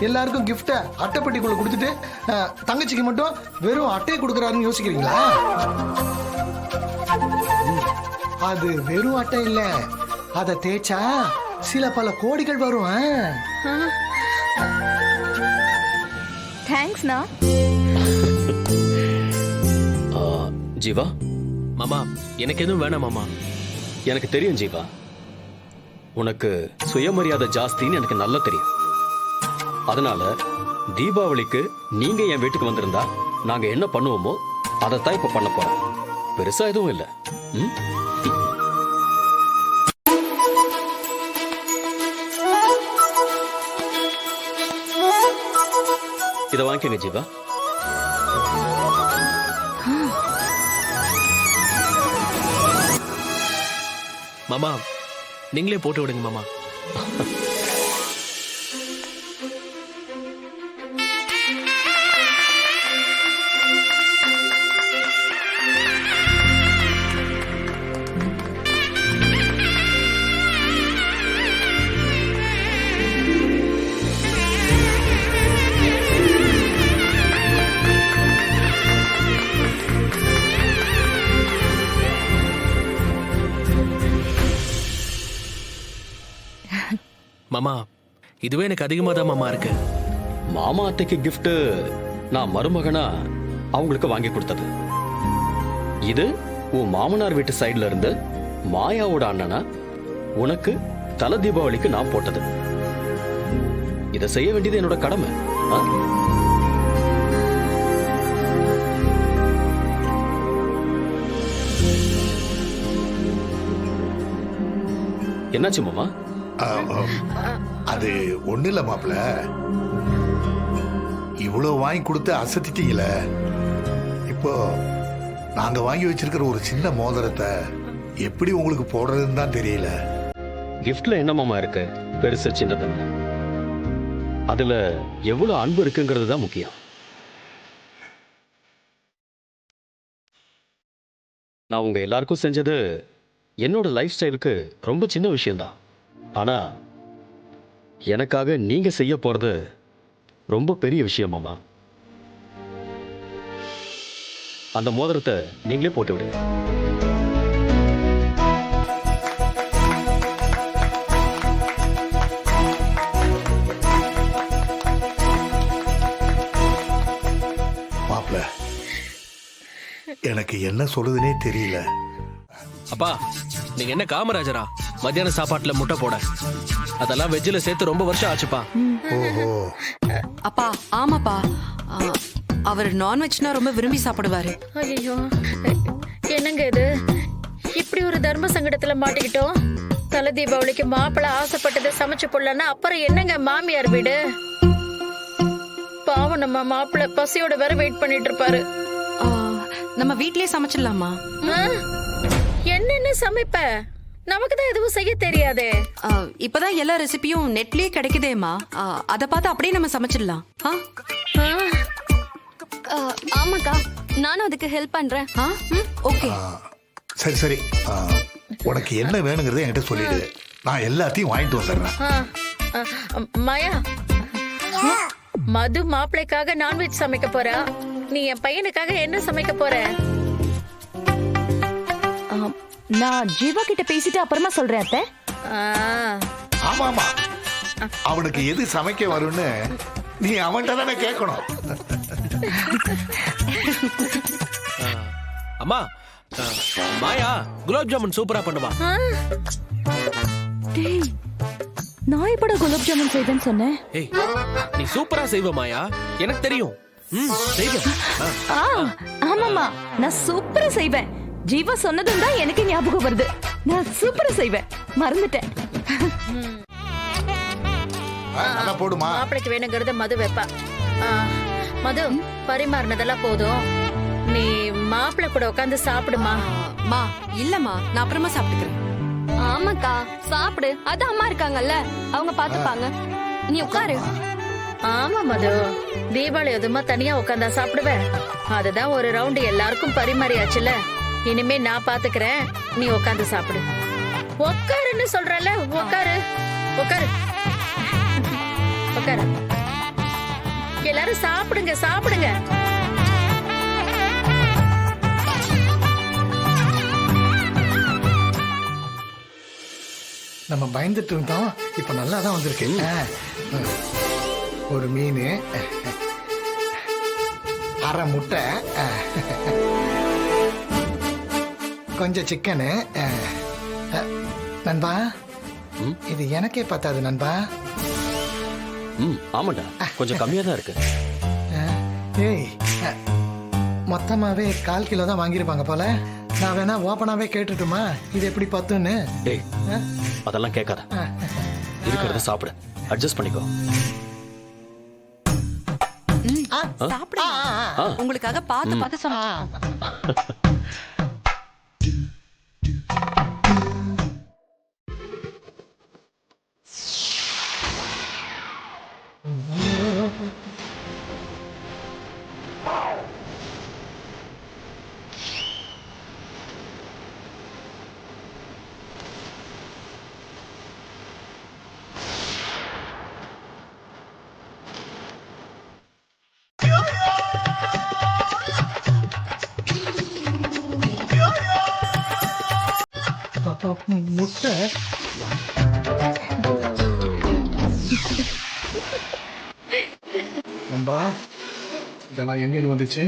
எல்லாருக்கும் கிஃப்ட அட்டைப்பெட்டிக்குள்ள கொடுத்துட்டு தங்கச்சிக்கு மட்டும் வெறும் அட்டையை கொடுக்குறாருன்னு யோசிக்கிறீங்களா? அது வெறும் அட்டை இல்ல, அதை தேய்ச்சா சில பல கோடிகள் வரும். தேங்க்ஸ்ண்ணா. ஜீவா, மாமா எனக்கு எதுவும் வேணாம் மாமா. எனக்கு தெரியும் ஜீவா, உனக்கு சுயமரியாதை ஜாஸ்தின்னு எனக்கு நல்லா தெரியும். அதனால தீபாவளிக்கு நீங்க என் வீட்டுக்கு வந்திருந்தா நாங்க என்ன பண்ணுவோமோ அதைத்தான் இப்ப பண்ண போறோம். பெருசா எதுவும் இல்ல. இதை வாங்கிக்கங்க ஜீவா. மாமா நீங்களே போட்டு விடுங்க மாமா. மாமா இதுவே எனக்கு அதிகமா தான் மாமா இருக்கு. மாமா அத்தைக்கு கிஃப்ட் நான் மருமகனா அவங்களுக்கு வாங்கி கொடுத்தது. இது உன் மாமனார் வீட்டு சைடுல இருந்து மாயாவோட அண்ணனா உனக்கு தல தீபாவளிக்கு நான் போட்டது. இதை செய்ய வேண்டியது என்னோட கடமை. என்னாச்சு மாமா? அது ஒண்ணு இல்ல மாப்பிள்ள, இவ்வளவு வாங்கி கொடுத்து அசத்திட்டீங்களே. இப்போ நாங்க வாங்கி வச்சிருக்கிற ஒரு சின்ன மோதிரத்தை எப்படி உங்களுக்கு போடுறதுன்னு தான் தெரியல. கிஃப்ட்ல என்ன மாமா இருக்கு, பெருசு சின்னது? அதுல எவ்வளவு அன்பு இருக்குங்கிறது தான் முக்கியம். நான் உங்க எல்லாருக்கும் செஞ்சது என்னோட லைஃப் ஸ்டைலுக்கு ரொம்ப சின்ன விஷயம்தான். ஆனா எனக்காக நீங்க செய்ய போறது ரொம்ப பெரிய விஷயம் மாமா. அந்த மோதிரத்தை நீங்களே போட்டு விடுங்க. மாப்பிள்ள, எனக்கு என்ன சொல்லுதுன்னே தெரியல. அப்பா நீங்க என்ன காமராஜரா மத்தியான சாப்பாட்டுல முட்டை போட? அதெல்லாம் வெஜ்ஜில சேர்த்து ரொம்ப வருஷம் ஆச்சுப்பா. ஓஹோ. அப்பா ஆமாப்பா, அவர் நான்வெஜ்னா ரொம்ப விரும்பி சாப்பிடுவாரு. ஐயோ என்னங்க இது, இப்படி ஒரு தர்ம சங்கடத்துல மாட்டிக்கிட்டோம். தல தீபாவளிக்கு மாப்பிள்ள ஆசைப்பட்டதை சமைச்சு போடலன்னா அப்புறம் என்னங்க மாமியார் வீடு? பாவம் நம்ம மாப்பிள்ள பசியோட வேற வெயிட் பண்ணிட்டு இருப்பாரு. நம்ம வீட்லயே சமைச்சிடலாமா? என்னென்ன சமைப்ப? நமக்கு தான் எதுவும் செய்ய தெரியாதே. இப்பதான் எல்லா ரெசிபியும் நெட்லயே கிடைக்குதேமா, அத பார்த்து அப்படியே நம்ம சமைச்சிடலாம். ஆமாக்கா, நானும் அதுக்கு ஹெல்ப் பண்றேன். ஓகே சரி சரி, உனக்கு என்ன வேணுங்கிறத என்கிட்ட சொல்லிடு, நான் எல்லாத்தையும் வாங்கிட்டு வந்துடுறேன். மாயா, மது மாப்பிள்ளைக்காக நான்வெஜ் சமைக்க போறா, நீ என் பையனுக்காக என்ன சமைக்க போற? நான் ஜீவா கிட்ட பேசிட்டு அப்புறமா சொல்றேன் அத்தை. ஆமா ஆமா, அவனுக்கு எது சமைக்க வரும்னு நீ அவன்கிட்ட தானே கேட்கணும். அம்மா மாயா குலாப் ஜாமுன் சூப்பரா பண்ணுவா. டேய், நான் எப்படா குலாப் ஜாமுன் செய்வேன்னு சொன்னேன்? ஏய் நீ சூப்பரா செய்வ மாயா, எனக்கு தெரியும். செய்வேன். ஆமாமா, நான் சூப்பரா செய்வேன். ஜீவா சொன்னதும் தான் எனக்கு ஞாபகம் வருது. நான் சூப்பரா செய்வேன், மறந்துட்டேன். நல்லா போடுமா. மாப்பிளைக்கு வேணுங்கிறத மது வைப்பா. மது, பரிமாறினதெல்லாம் போதும், நீ மாப்பிள்ளை கூட உட்காந்து சாப்பிடுமா. மா இல்லம்மா, நான் அப்புறமா சாப்பிட்டுக்கிறேன். ஆமாக்கா சாப்பிடு, அது அம்மா இருக்காங்கல்ல, அவங்க பாத்துப்பாங்க. நீ உட்காரு. ஆமா மது, தீபாவளி அதுமா தனியா உட்காந்தா சாப்பிடுவேன். அதுதான் ஒரு ரவுண்டு எல்லாருக்கும் பரிமாறியாச்சுல. இனிமே நான் பாத்துக்கிறேன், நீ உட்காந்து சாப்பிடு. உட்காருன்னு சொல்றல, உட்காரு உட்காரு உட்காரு. எல்லாரும் சாப்பிடுங்க சாப்பிடுங்க. நம்ம பயந்துட்டு இருந்தோம், இப்ப நல்லா தான் வந்திருக்கு. ஒரு மீன், அரை முட்டை, கொஞ்சம் சிக்கனு. நண்பா, இது எனக்கே பத்தாது நண்பா. ஆமாண்டா, கொஞ்சம் கம்மியா தான் இருக்கு. ஏய், மொத்தமாவே 1/4 கிலோ தான் வாங்கியிருப்பாங்க போல. நான் வேணா ஓப்பனாவே கேட்டுட்டுமா இது எப்படி பத்துன்னு? டேய், அதெல்லாம் கேட்காத, இருக்கிறத சாப்பிடு, அட்ஜஸ்ட் பண்ணிக்கோ. சாப்பிடுங்க. உங்களுக்காக பார்த்து பார்த்து சொன்னேன். முட்டை நண்பா, இதெல்லாம் எங்க வந்துச்சு?